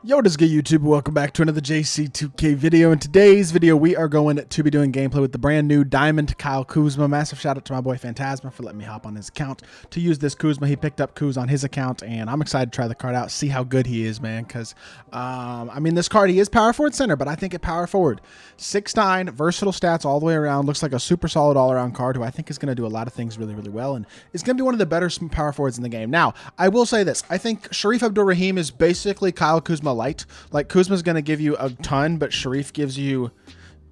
Yo, what is good, YouTube? Welcome back to another JC2K video. In today's video, we are going to be doing gameplay with the brand new Diamond KUZMA. Massive shout out to my boy Phantasma for letting me hop on his account to use this KUZMA. He picked up Kuz on his account, and I'm excited to try the card out, see how good he is, man. Because, I mean, this card, he is power forward center, but I think at power forward, 6'9", versatile stats all the way around. Looks like a super solid all-around card who I think is going to do a lot of things really, really well, and is going to be one of the better power forwards in the game. Now, I will say this. I think Sharif Abdul-Rahim is basically KUZMA light. Like, Kuzma's going to give you a ton, but Sharif gives you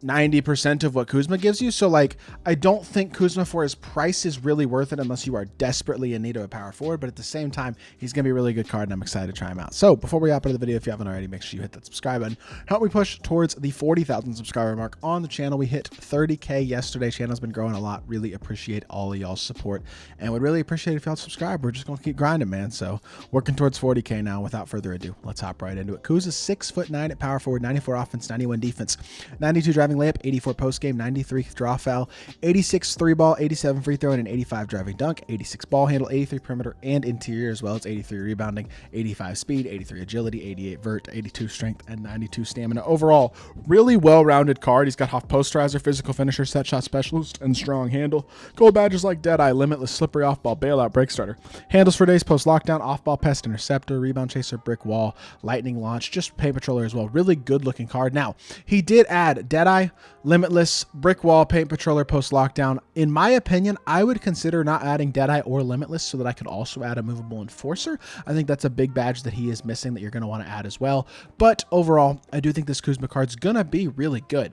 90% of what Kuzma gives you. So, like, I don't think Kuzma for his price is really worth it unless you are desperately in need of a power forward. But at the same time, he's going to be a really good card, and I'm excited to try him out. So, before we hop into the video, if you haven't already, make sure you hit that subscribe button. Help me push towards the 40,000 subscriber mark on the channel. We hit 30K yesterday. Channel's been growing a lot. Really appreciate all of y'all's support, and would really appreciate if y'all subscribe. We're just going to keep grinding, man. So, working towards 40K now. Without further ado, let's hop right into it. Kuz is 6'9" at power forward, 94 offense, 91 defense, 92 driving layup, 84 post game, 93 draw foul, 86 three ball, 87 free throw, and an 85 driving dunk, 86 ball handle, 83 perimeter and interior as well as 83 rebounding, 85 speed, 83 agility, 88 vert, 82 strength, and 92 stamina. Overall, really well-rounded card. He's got off posterizer, physical finisher, set shot specialist, and strong handle. Gold badges like Deadeye, limitless, slippery off ball, bailout, break starter. Handles for days, post lockdown, off ball, pest interceptor, rebound chaser, brick wall, lightning launch, just paint patroller as well. Really good looking card. Now, he did add Deadeye, limitless, brick wall, paint patroller, post lockdown. In my opinion, I would consider not adding Deadeye or limitless so that I could also add a movable enforcer. I think that's a big badge that he is missing that you're going to want to add as well. But overall, I do think this Kuzma card's going to be really good.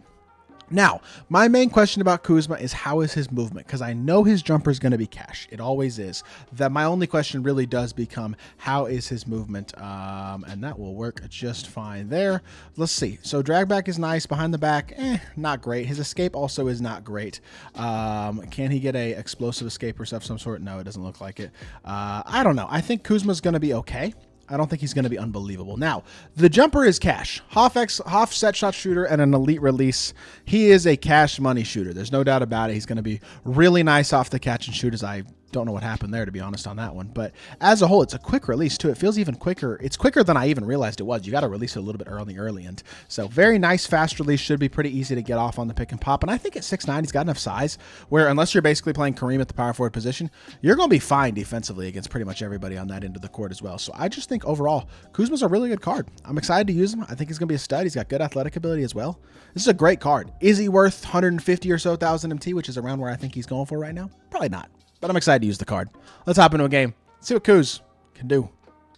Now, my main question about Kuzma is how is his movement? Because I know his jumper is going to be cash. It always is. That my only question really does become how is his movement? And that will work just fine there. Let's see. So drag back is nice. Behind the back, not great. His escape also is not great. Can he get a explosive escape or of some sort? No, it doesn't look like it. I don't know. I think Kuzma's going to be okay. I don't think he's going to be unbelievable. Now, the jumper is cash. Hoff set shot shooter and an elite release. He is a cash money shooter. There's no doubt about it. He's going to be really nice off the catch and shoot, as I don't know what happened there, to be honest, on that one. But as a whole, it's a quick release too. It feels even quicker. It's quicker than I even realized it was. You got to release it a little bit early. And so very nice, fast release. Should be pretty easy to get off on the pick and pop. And I think at 6'9", he's got enough size where unless you're basically playing Kareem at the power forward position, you're going to be fine defensively against pretty much everybody on that end of the court as well. So I just think overall, Kuzma's a really good card. I'm excited to use him. I think he's going to be a stud. He's got good athletic ability as well. This is a great card. Is he worth 150 or so thousand MT, which is around where I think he's going for right now? Probably not. But I'm excited to use the card. Let's hop into a game. See what Kuz can do.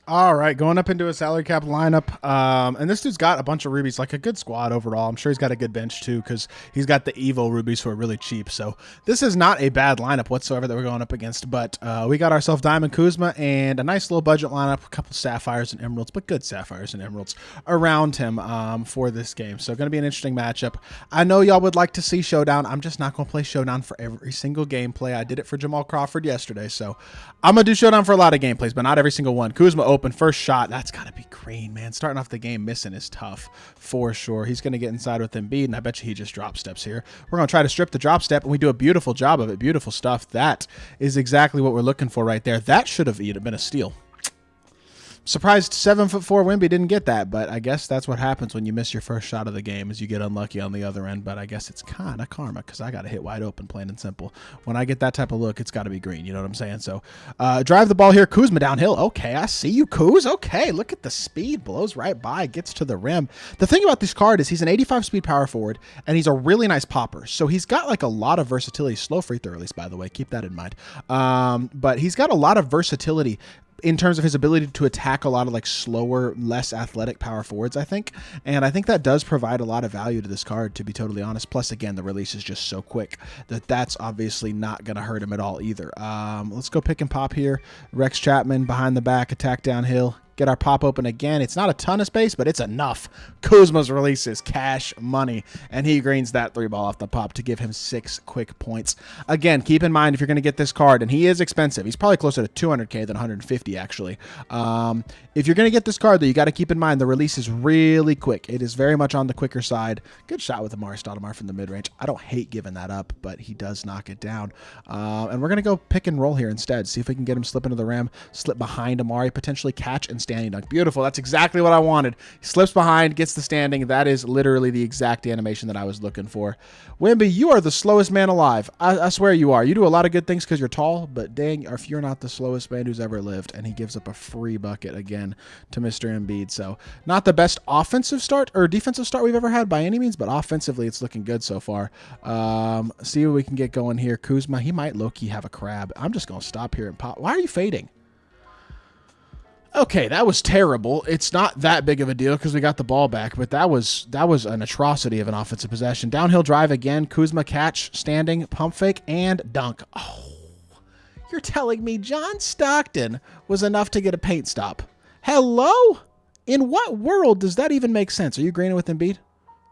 All right, going up into a salary cap lineup. And this dude's got a bunch of rubies, like a good squad overall. I'm sure he's got a good bench too because he's got the Evo rubies who are really cheap. So this is not a bad lineup whatsoever that we're going up against. But we got ourselves Diamond Kuzma and a nice little budget lineup, a couple sapphires and emeralds, but good sapphires and emeralds around him for this game. So going to be an interesting matchup. I know y'all would like to see Showdown. I'm just not going to play Showdown for every single gameplay. I did it for Jamal Crawford yesterday. So I'm going to do Showdown for a lot of gameplays, but not every single one. Kuzma open first shot. That's got to be green, man. Starting off the game missing is tough for sure. He's going to get inside with Embiid, and I bet you he just drop steps here. We're going to try to strip the drop step, and we do a beautiful job of it. Beautiful stuff. That is exactly what we're looking for right there. That should have been a steal. Surprised 7'4" Wemby didn't get that, but I guess that's what happens when you miss your first shot of the game is you get unlucky on the other end, but I guess it's kind of karma because I got to hit wide open, plain and simple. When I get that type of look, it's got to be green, you know what I'm saying? So drive the ball here, Kuzma downhill. Okay, I see you, Kuz. Okay, look at the speed, blows right by, gets to the rim. The thing about this card is he's an 85 speed power forward, and he's a really nice popper. So he's got like a lot of versatility, slow free throw release, by the way, keep that in mind. But he's got a lot of versatility in terms of his ability to attack a lot of like slower, less athletic power forwards, I think. And I think that does provide a lot of value to this card, to be totally honest. Plus, again, the release is just so quick that that's obviously not going to hurt him at all either. Let's go pick and pop here. Rex Chapman behind the back, attack downhill. Get our pop open again. It's not a ton of space, but it's enough. Kuzma's release is cash money, and he greens that three ball off the pop to give him 6 quick points. Again, keep in mind if you're going to get this card, and he is expensive. He's probably closer to 200K than 150 actually. If you're going to get this card, though, you got to keep in mind the release is really quick. It is very much on the quicker side. Good shot with Amari Stoudemire from the mid-range. I don't hate giving that up, but he does knock it down. And we're going to go pick and roll here instead. See if we can get him slip into the rim, slip behind Amari, potentially catch and standing dunk. Beautiful. That's exactly what I wanted. He slips behind, gets the standing. That is literally the exact animation that I was looking for. Wimby, you are the slowest man alive. I swear you are. You do a lot of good things because you're tall, but dang, if you're not the slowest man who's ever lived. And he gives up a free bucket again to Mr. Embiid. So not the best offensive start or defensive start we've ever had by any means, but offensively it's looking good so far. See what we can get going here. Kuzma, he might low-key have a crab. I'm just going to stop here and pop. Why are you fading? Okay, that was terrible. It's not that big of a deal because we got the ball back, but that was an atrocity of an offensive possession. Downhill drive again. Kuzma catch, standing, pump fake, and dunk. Oh, you're telling me John Stockton was enough to get a paint stop? Hello? In what world does that even make sense? Are you greening with Embiid?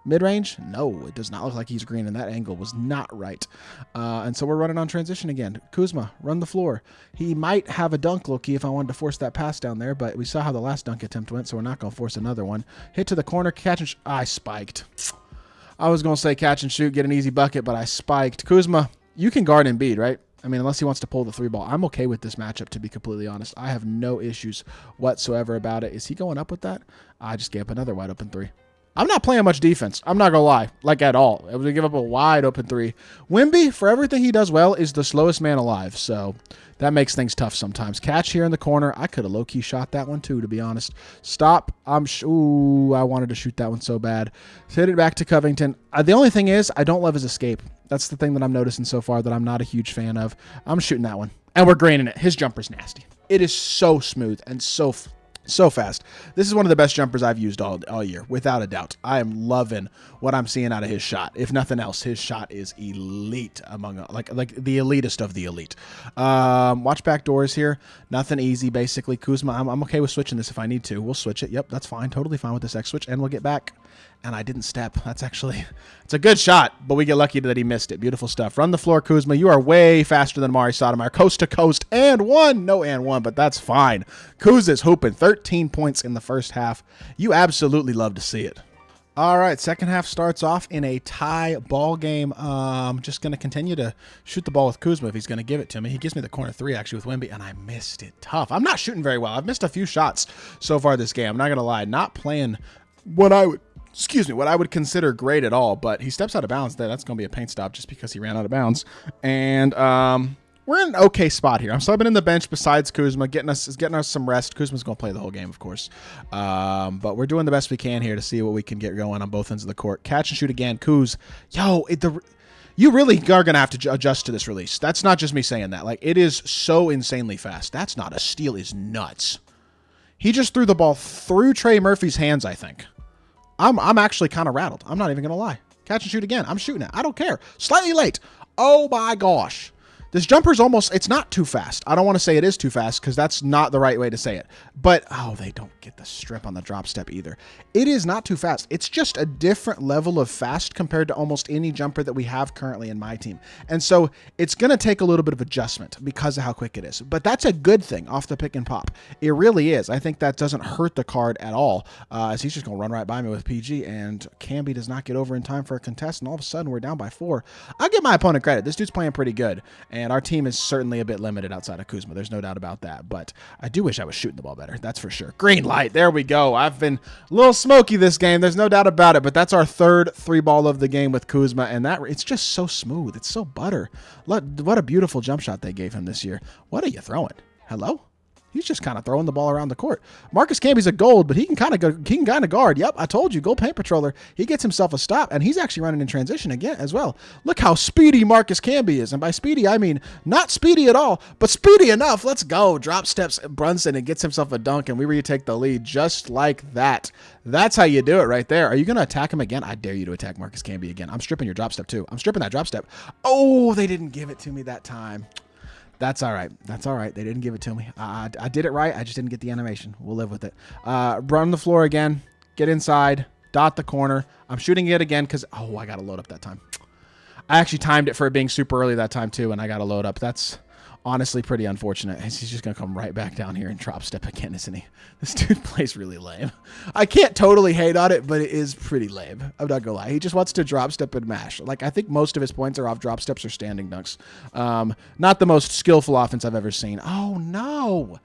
Mid-range? No, it does not look like he's green, and that angle was not right. And so we're running on transition again. Kuzma, run the floor. He might have a dunk, low-key, if I wanted to force that pass down there, but we saw how the last dunk attempt went, so we're not going to force another one. Hit to the corner, catch and shoot. I spiked. I was going to say catch and shoot, get an easy bucket, but I spiked. Kuzma, you can guard Embiid, right? I mean, unless he wants to pull the three ball. I'm okay with this matchup, to be completely honest. I have no issues whatsoever about it. Is he going up with that? I just gave up another wide open three. I'm not playing much defense. I'm not going to lie. Like, at all. I would give up a wide open three. Wimby, for everything he does well, is the slowest man alive. So that makes things tough sometimes. Catch here in the corner. I could have low-key shot that one too, to be honest. Stop. Ooh, I wanted to shoot that one so bad. Hit it back to Covington. The only thing is, I don't love his escape. That's the thing that I'm noticing so far that I'm not a huge fan of. I'm shooting that one. And we're greening it. His jumper's nasty. It is so smooth and so fast. This is one of the best jumpers I've used all year, without a doubt. I am loving what I'm seeing out of his shot. If nothing else, his shot is elite among like the elitist of the elite. Watch back doors here. Nothing easy, basically. Kuzma, I'm okay with switching this if I need to. We'll switch it. Yep, that's fine. Totally fine with this X switch, and we'll get back. And I didn't step. It's a good shot, but we get lucky that he missed it. Beautiful stuff. Run the floor, Kuzma. You are way faster than Mari Sotomayor. Coast to coast and one. No and one, but that's fine. Kuz is hooping 13 points in the first half. You absolutely love to see it. All right, second half starts off in a tie ball game. Just going to continue to shoot the ball with Kuzma if he's going to give it to me. He gives me the corner three, actually, with Wimby, and I missed it tough. I'm not shooting very well. I've missed a few shots so far this game. I'm not going to lie. Not playing what I would consider great at all, but he steps out of bounds there. That's going to be a paint stop just because he ran out of bounds. And we're in an okay spot here. I'm subbing in the bench besides Kuzma, getting us some rest. Kuzma's going to play the whole game, of course. But we're doing the best we can here to see what we can get going on both ends of the court. Catch and shoot again. Kuz, yo, you really are going to have to adjust to this release. That's not just me saying that. Like, it is so insanely fast. That's not a steal. Is nuts. He just threw the ball through Trey Murphy's hands, I think. I'm actually kind of rattled. I'm not even going to lie. Catch and shoot again. I'm shooting it. I don't care. Slightly late. Oh, my gosh. This jumper's it's not too fast. I don't want to say it is too fast because that's not the right way to say it. But, oh, they don't get the strip on the drop step either. It is not too fast. It's just a different level of fast compared to almost any jumper that we have currently in my team. And so it's going to take a little bit of adjustment because of how quick it is. But that's a good thing off the pick and pop. It really is. I think that doesn't hurt the card at all as he's just going to run right by me with PG. And Camby does not get over in time for a contest. And all of a sudden, we're down by 4. I'll give my opponent credit. This dude's playing pretty good. And our team is certainly a bit limited outside of Kuzma. There's no doubt about that. But I do wish I was shooting the ball better. That's for sure. Green light. There we go. I've been a little smoky this game. There's no doubt about it. But that's our third 3-ball of the game with Kuzma. And it's just so smooth. It's so butter. What a beautiful jump shot they gave him this year. What are you throwing? Hello? He's just kind of throwing the ball around the court. Marcus Camby's a gold, but he can kind of guard. Yep, I told you, gold paint patroller. He gets himself a stop, and he's actually running in transition again as well. Look how speedy Marcus Camby is, and by speedy I mean not speedy at all, but speedy enough. Let's go. Drop steps Brunson and gets himself a dunk, and we retake the lead just like that. That's how you do it right there. Are you going to attack him again? I dare you to attack Marcus Camby again. I'm stripping your drop step too. I'm stripping that drop step. Oh, they didn't give it to me that time. That's all right. That's all right. They didn't give it to me. I did it right. I just didn't get the animation. We'll live with it. Run the floor again. Get inside. Dot the corner. I'm shooting it again because, oh, I got to load up that time. I actually timed it for it being super early that time too, and I got to load up. That's honestly pretty unfortunate. He's just going to come right back down here and drop step again, isn't he? This dude plays really lame. I can't totally hate on it, but it is pretty lame. I'm not going to lie. He just wants to drop step and mash. Like, I think most of his points are off drop steps or standing dunks. Not the most skillful offense I've ever seen. Oh, no.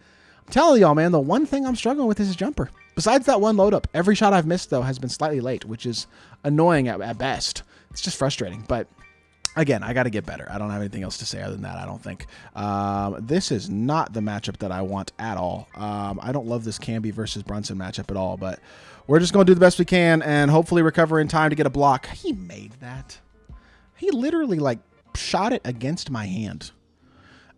Telling y'all, man, the one thing I'm struggling with is his jumper. Besides that one load up, every shot I've missed, though, has been slightly late, which is annoying at best. It's just frustrating. But again, I got to get better. I don't have anything else to say other than that, I don't think. This is not the matchup that I want at all. I don't love this Camby versus Brunson matchup at all, but we're just going to do the best we can and hopefully recover in time to get a block. He made that. He literally, like, shot it against my hand.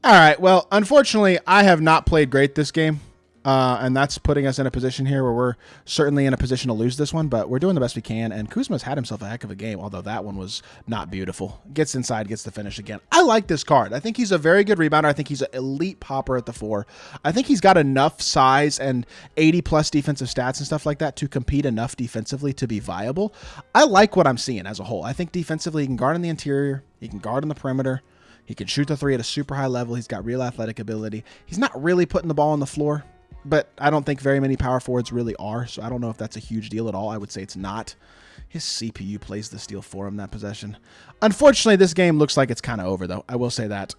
All right, well, unfortunately, I have not played great this game, and that's putting us in a position here where we're certainly in a position to lose this one, but we're doing the best we can, and KUZMA's had himself a heck of a game, although that one was not beautiful. Gets inside, gets the finish again. I like this card. I think he's a very good rebounder. I think he's an elite popper at the 4. I think he's got enough size and 80-plus defensive stats and stuff like that to compete enough defensively to be viable. I like what I'm seeing as a whole. I think defensively he can guard in the interior, he can guard on the perimeter, he can shoot the 3 at a super high level. He's got real athletic ability. He's not really putting the ball on the floor, but I don't think very many power forwards really are, so I don't know if that's a huge deal at all. I would say it's not. His CPU plays the steal for him that possession. Unfortunately, this game looks like it's kind of over, though. I will say that.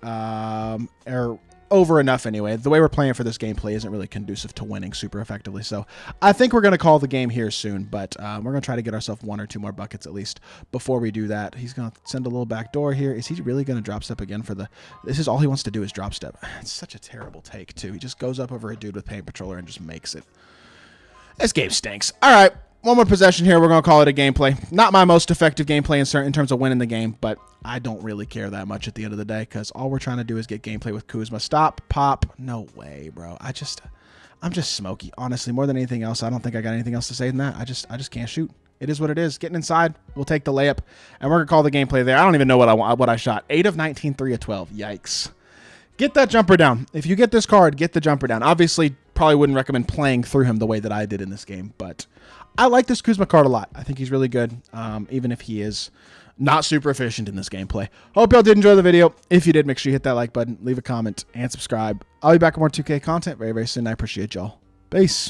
Or over enough anyway. The way we're playing for this gameplay isn't really conducive to winning super effectively, so I think we're going to call the game here soon, but we're going to try to get ourselves 1 or 2 more buckets at least before we do that. He's going to send a little back door here. Is he really going to drop step again for the... This is all he wants to do is drop step. It's such a terrible take, too. He just goes up over a dude with Paint Patroller and just makes it. This game stinks. All right. One more possession here. We're going to call it a gameplay. Not my most effective gameplay in terms of winning the game, but I don't really care that much at the end of the day because all we're trying to do is get gameplay with KUZMA. Stop, pop. No way, bro. I'm just smoky. Honestly, more than anything else, I don't think I got anything else to say than that. I just can't shoot. It is what it is. Getting inside, we'll take the layup, and we're going to call the gameplay there. I don't even know what I shot. 8 of 19, 3 of 12. Yikes. Get that jumper down. If you get this card, get the jumper down. Obviously, probably wouldn't recommend playing through him the way that I did in this game, but I like this KUZMA card a lot. I think he's really good, even if he is not super efficient in this gameplay. Hope y'all did enjoy the video. If you did, make sure you hit that like button, leave a comment, and subscribe. I'll be back with more 2K content very, very soon. I appreciate y'all. Peace.